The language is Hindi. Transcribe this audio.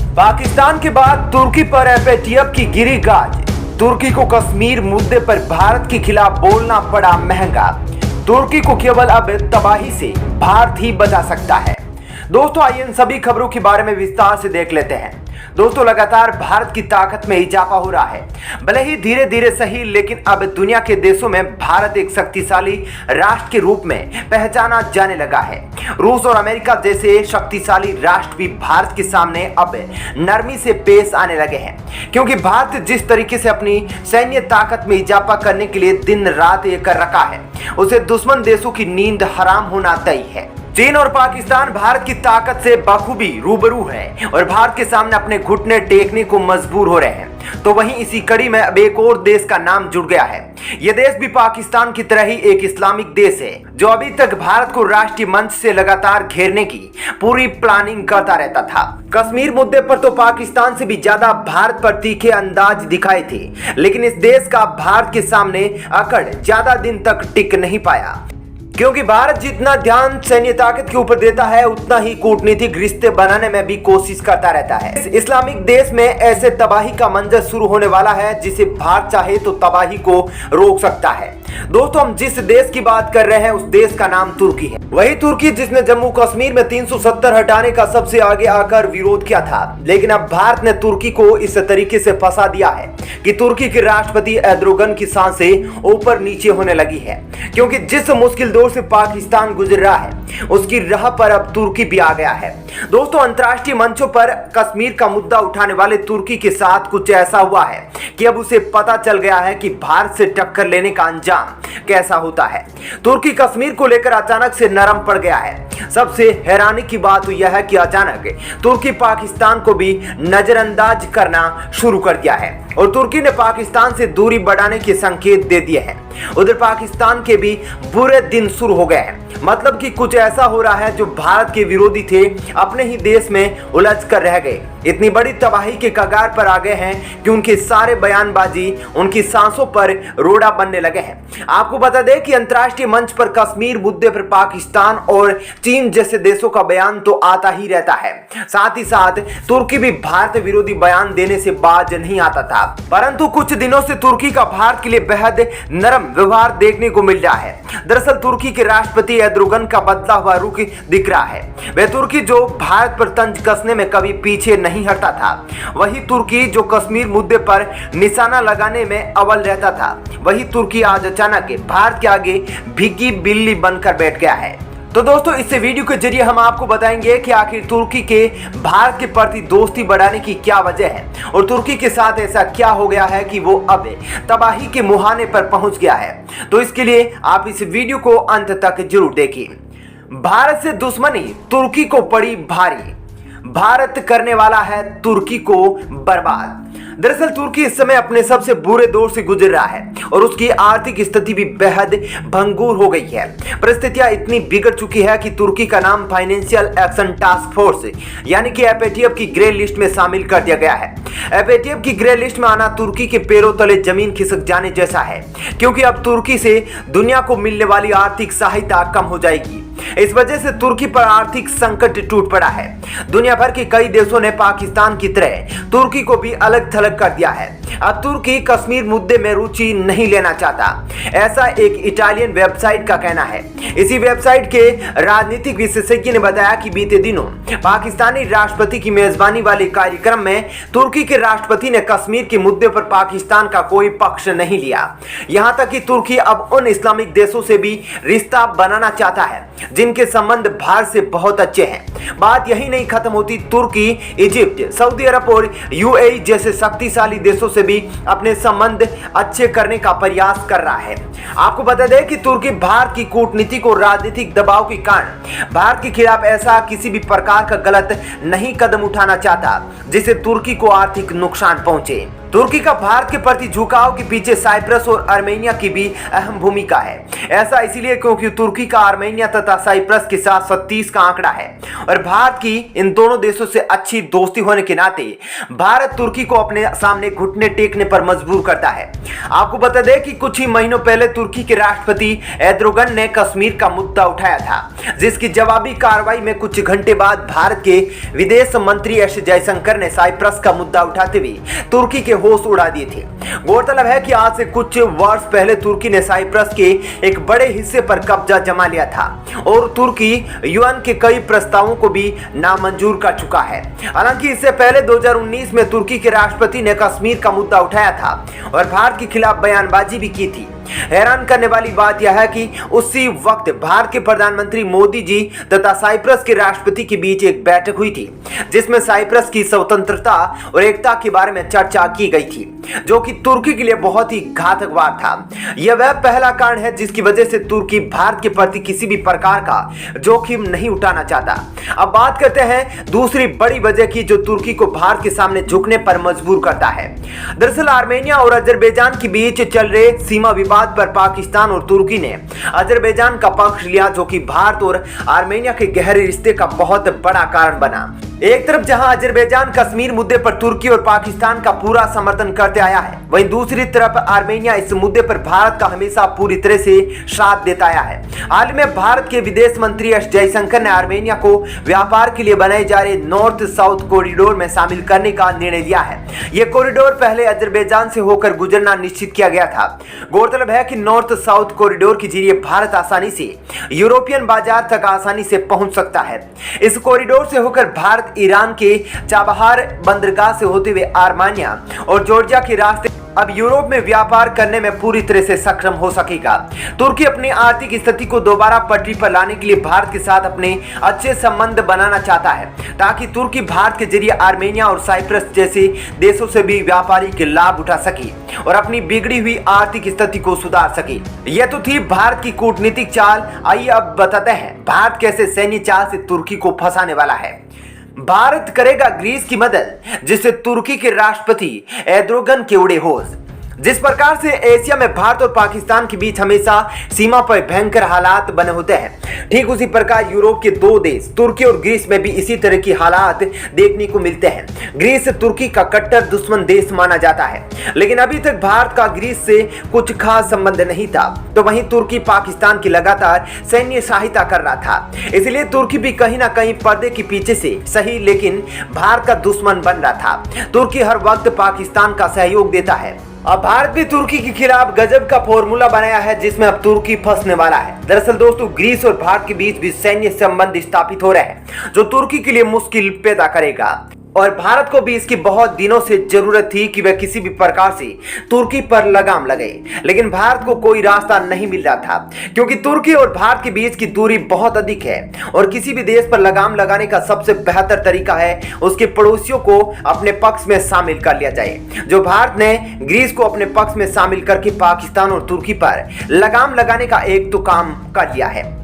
पाकिस्तान के बाद तुर्की पर एफएटीएफ की गिरी गाज। तुर्की को कश्मीर मुद्दे पर भारत के खिलाफ बोलना पड़ा महंगा। तुर्की को केवल अब तबाही से भारत ही बचा सकता है। दोस्तों आइए इन सभी खबरों के बारे में विस्तार से देख लेते हैं। दोस्तों लगातार भारत की ताकत में इजाफा हो रहा है, भले ही धीरे धीरे सही, लेकिन अब दुनिया के देशों में भारत एक शक्तिशाली राष्ट्र के रूप में पहचाना जाने लगा है। रूस और अमेरिका जैसे शक्तिशाली राष्ट्र भी भारत के सामने अब नरमी से पेश आने लगे हैं, क्योंकि भारत जिस तरीके से अपनी सैन्य ताकत में इजाफा करने के लिए दिन रात एक कर रखा है, उसे दुश्मन देशों की नींद हराम होना तय है। चीन और पाकिस्तान भारत की ताकत से बखूबी रूबरू है और भारत के सामने अपने घुटने टेकने को मजबूर हो रहे हैं। तो वहीं इसी कड़ी में अब एक और देश का नाम जुड़ गया है। यह देश भी पाकिस्तान की तरह ही एक इस्लामिक देश है, जो अभी तक भारत को राष्ट्रीय मंच से लगातार घेरने की पूरी प्लानिंग करता रहता था। कश्मीर मुद्दे पर तो पाकिस्तान से भी ज्यादा भारत पर तीखे अंदाज दिखाए थे, लेकिन इस देश का भारत के सामने अकड़ ज्यादा दिन तक टिक नहीं पाया, क्योंकि भारत जितना ध्यान सैन्य ताकत के ऊपर देता है, उतना ही कूटनीतिक रिश्ते बनाने में भी कोशिश करता रहता है। इस इस्लामिक देश में ऐसे तबाही का मंजर शुरू होने वाला है, जिसे भारत चाहे तो तबाही को रोक सकता है। दोस्तों हम जिस देश की बात कर रहे हैं, उस देश का नाम तुर्की है। वही तुर्की जिसने जम्मू कश्मीर में 370 हटाने का सबसे आगे आकर विरोध किया था, लेकिन अब भारत ने तुर्की को इस तरीके से फंसा दिया है कि तुर्की के राष्ट्रपति एर्दोगन की सांसें ऊपर नीचे होने लगी है, क्योंकि जिस मुश्किल दौर से पाकिस्तान गुजर रहा है, उसकी राह पर अब तुर्की भी आ गया है। दोस्तों अंतर्राष्ट्रीय मंचों पर कश्मीर का मुद्दा उठाने वाले तुर्की के साथ कुछ ऐसा हुआ है कि अब उसे पता चल गया है कि भारत से टक्कर लेने का अंजाम कैसा होता है। तुर्की कश्मीर को लेकर अचानक से नरम पड़ गया है। सबसे हैरानी की बात यह है कि अचानक तुर्की पाकिस्तान को भी नजरअंदाज करना शुरू कर दिया है और तुर्की ने पाकिस्तान से दूरी बढ़ाने के संकेत दे दिए हैं। उधर पाकिस्तान के भी बुरे दिन शुरू हो गए हैं, मतलब कि कुछ ऐसा हो रहा है जो भारत के विरोधी थे अपने ही देश में उलझ कर रह गए, इतनी बड़ी तबाही के कगार पर आ गए हैं कि उनके सारे बयानबाजी उनकी सांसों पर रोड़ा बनने लगे हैं। आपको बता दें कि अंतर्राष्ट्रीय मंच पर कश्मीर मुद्दे पर पाकिस्तान और चीन जैसे देशों का बयान तो आता ही रहता है, साथ ही साथ तुर्की भी भारत विरोधी बयान देने से बाज नहीं आता था। परंतु कुछ दिनों से तुर्की का भारत के लिए बेहद नरम व्यवहार देखने को मिल रहा है। दरअसल तुर्की के राष्ट्रपति एर्दोगन का बदला हुआ रुख दिख रहा है। वह तुर्की जो भारत पर तंज कसने में कभी पीछे नहीं हटता था, वही तुर्की जो कश्मीर मुद्दे पर निशाना लगाने में अव्वल रहता था, वही तुर्की आज अचानक भारत के आगे भीगी बिल्ली बनकर बैठ गया है। तो दोस्तों इस वीडियो के जरिए हम आपको बताएंगे कि आखिर तुर्की के भारत के प्रति दोस्ती बढ़ाने की क्या वजह है और तुर्की के साथ ऐसा क्या हो गया है कि वो अब तबाही के मुहाने पर पहुंच गया है। तो इसके लिए आप इस वीडियो को अंत तक जरूर देखिए। भारत से दुश्मनी तुर्की को पड़ी भारी, भारत करने वाला है तुर्की को बर्बाद। दरअसल तुर्की इस समय अपने सबसे बुरे दौर से गुजर रहा है और उसकी आर्थिक स्थिति भी बेहद भंगुर हो गई है। परिस्थितियां इतनी बिगड़ चुकी है कि तुर्की का नाम फाइनेंशियल एक्शन टास्क फोर्स यानी कि एफएटीएफ की ग्रे लिस्ट में शामिल कर दिया गया है। एफएटीएफ की ग्रे लिस्ट में आना तुर्की के पैरों तले जमीन खिसक जाने जैसा है, क्योंकि अब तुर्की से दुनिया को मिलने वाली आर्थिक सहायता कम हो जाएगी। इस वजह से तुर्की पर आर्थिक संकट टूट पड़ा है। दुनिया भर के कई देशों ने पाकिस्तान की तरह तुर्की को भी अलग थलग कर दिया है। अब तुर्की कश्मीर मुद्दे में रुचि नहीं लेना चाहता, ऐसा एक इटालियन वेबसाइट का कहना है। इसी वेबसाइट के राजनीतिक विशेषज्ञ ने बताया कि बीते दिनों पाकिस्तानी राष्ट्रपति की मेजबानी वाले कार्यक्रम में तुर्की के राष्ट्रपति ने कश्मीर के मुद्दे पर पाकिस्तान का कोई पक्ष नहीं लिया। यहां तक कि तुर्की अब उन इस्लामिक देशों से भी रिश्ता बनाना चाहता है जिनके संबंध भारत से बहुत अच्छे हैं। बात यही नहीं खत्म होती, तुर्की इजिप्ट, सऊदी अरब और यूएई जैसे शक्तिशाली देशों से भी अपने संबंध अच्छे करने का प्रयास कर रहा है। आपको बता दें कि तुर्की भारत की कूटनीतिक और राजनीतिक दबाव के कारण भारत के खिलाफ ऐसा किसी भी प्रकार का गलत नहीं कदम उठाना चाहता जिससे तुर्की को आर्थिक नुकसान पहुंचे। तुर्की का भारत के प्रति झुकाव के पीछे साइप्रस और आर्मेनिया की भी अहम भूमिका है। ऐसा इसलिए क्योंकि तुर्की का आर्मेनिया तथा साइप्रस के साथ 36 का आंकड़ा है और भारत की इन दोनों देशों से अच्छी दोस्ती होने के नाते भारत तुर्की को अपने सामने घुटने टेकने पर मजबूर करता है। आपको बता दें कि कुछ ही महीनों पहले तुर्की के राष्ट्रपति एर्दोगन ने कश्मीर का मुद्दा उठाया था, जिसकी जवाबी कार्रवाई में कुछ घंटे बाद भारत के विदेश मंत्री एस जयशंकर ने साइप्रस का मुद्दा उठाते हुए तुर्की के होश उड़ा दिए थे। गौरतलब है कि आज से कुछ वर्ष पहले तुर्की ने साइप्रस के एक बड़े हिस्से पर कब्जा जमा लिया था और तुर्की यूएन के कई प्रस्तावों को भी नामंजूर कर चुका है। हालांकि इससे पहले 2019 में तुर्की के राष्ट्रपति ने कश्मीर का मुद्दा उठाया था और भारत के खिलाफ बयानबाजी भी की थी। हैरान करने वाली बात यह है कि उसी वक्त भारत के प्रधानमंत्री मोदी जी तथा साइप्रस के राष्ट्रपति के बीच एक बैठक हुई थी, जिसमें साइप्रस की स्वतंत्रता और एकता के बारे में चर्चा की गई थी, जो कि तुर्की के लिए बहुत ही घातक बात था। यह वह पहला कारण है जिसकी वजह से तुर्की भारत के प्रति किसी भी प्रकार का जोखिम नहीं उठाना चाहता। अब बात करते हैं दूसरी बड़ी वजह की जो तुर्की को भारत के सामने झुकने पर मजबूर करता है। दरअसल आर्मेनिया और अजरबैजान के बीच चल रहे सीमा विवाद पर पाकिस्तान और तुर्की ने अजरबैजान का पक्ष लिया, जो कि भारत और आर्मेनिया के गहरे रिश्ते का बहुत बड़ा कारण बना। एक तरफ जहां अजरबैजान कश्मीर मुद्दे पर तुर्की और पाकिस्तान का पूरा समर्थन करते आया है, वहीं दूसरी तरफ आर्मेनिया इस मुद्दे पर भारत का हमेशा पूरी तरह से साथ देता आया है। हाल में भारत के विदेश मंत्री एस जयशंकर ने आर्मेनिया को व्यापार के लिए बनाए जा रहे नॉर्थ साउथ कॉरिडोर में शामिल करने का निर्णय लिया है। यह कॉरिडोर पहले अजरबैजान से होकर गुजरना निश्चित किया गया था। गौरतलब है कि नॉर्थ साउथ कॉरिडोर के जरिए भारत आसानी से यूरोपियन बाजार तक आसानी से पहुंच सकता है। इस कॉरिडोर से होकर भारत ईरान के चाबहार बंदरगाह से होते हुए आर्मेनिया और जॉर्जिया के रास्ते अब यूरोप में व्यापार करने में पूरी तरह से सक्षम हो सकेगा। तुर्की अपनी आर्थिक स्थिति को दोबारा पटरी पर लाने के लिए भारत के साथ अपने अच्छे संबंध बनाना चाहता है, ताकि तुर्की भारत के जरिए आर्मेनिया और साइप्रस जैसे देशों से भी व्यापारिक लाभ उठा सके और अपनी बिगड़ी हुई आर्थिक स्थिति को सुधार सके। यह तो थी भारत की कूटनीतिक चाल। आइए अब बताते हैं भारत कैसे सैन्य चाल से तुर्की को फंसाने वाला है। भारत करेगा ग्रीस की मदद, जिससे तुर्की के राष्ट्रपति एर्दोगन के उड़े होश। जिस प्रकार से एशिया में भारत और पाकिस्तान के बीच हमेशा सीमा पर भयंकर हालात बने होते हैं, ठीक उसी प्रकार यूरोप के दो देश तुर्की और ग्रीस में भी इसी तरह की हालात देखने को मिलते हैं। ग्रीस तुर्की का कट्टर दुश्मन देश माना जाता है, लेकिन अभी तक भारत का ग्रीस से कुछ खास संबंध नहीं था, तो वहीं तुर्की पाकिस्तान की लगातार सैन्य सहायता कर रहा था। इसलिए तुर्की भी कहीं ना कहीं पर्दे के पीछे से सही लेकिन भारत का दुश्मन बन रहा था। तुर्की हर वक्त पाकिस्तान का सहयोग देता है। अब भारत भी तुर्की के खिलाफ गजब का फॉर्मूला बनाया है, जिसमें अब तुर्की फंसने वाला है। दरअसल दोस्तों, ग्रीस और भारत के बीच भी सैन्य संबंध स्थापित हो रहे हैं, जो तुर्की के लिए मुश्किल पैदा करेगा और भारत को भी इसकी बहुत दिनों से जरूरत थी कि वह किसी भी प्रकार से तुर्की पर लगाम लगाए, लेकिन भारत को कोई रास्ता नहीं मिल रहा था, क्योंकि तुर्की और भारत के बीच की दूरी बहुत अधिक है और किसी भी देश पर लगाम लगाने का सबसे बेहतर तरीका है उसके पड़ोसियों को अपने पक्ष में शामिल कर लिया जाए। जो भारत ने ग्रीस को अपने पक्ष में शामिल करके पाकिस्तान और तुर्की पर लगाम लगाने का एक तो काम कर लिया है।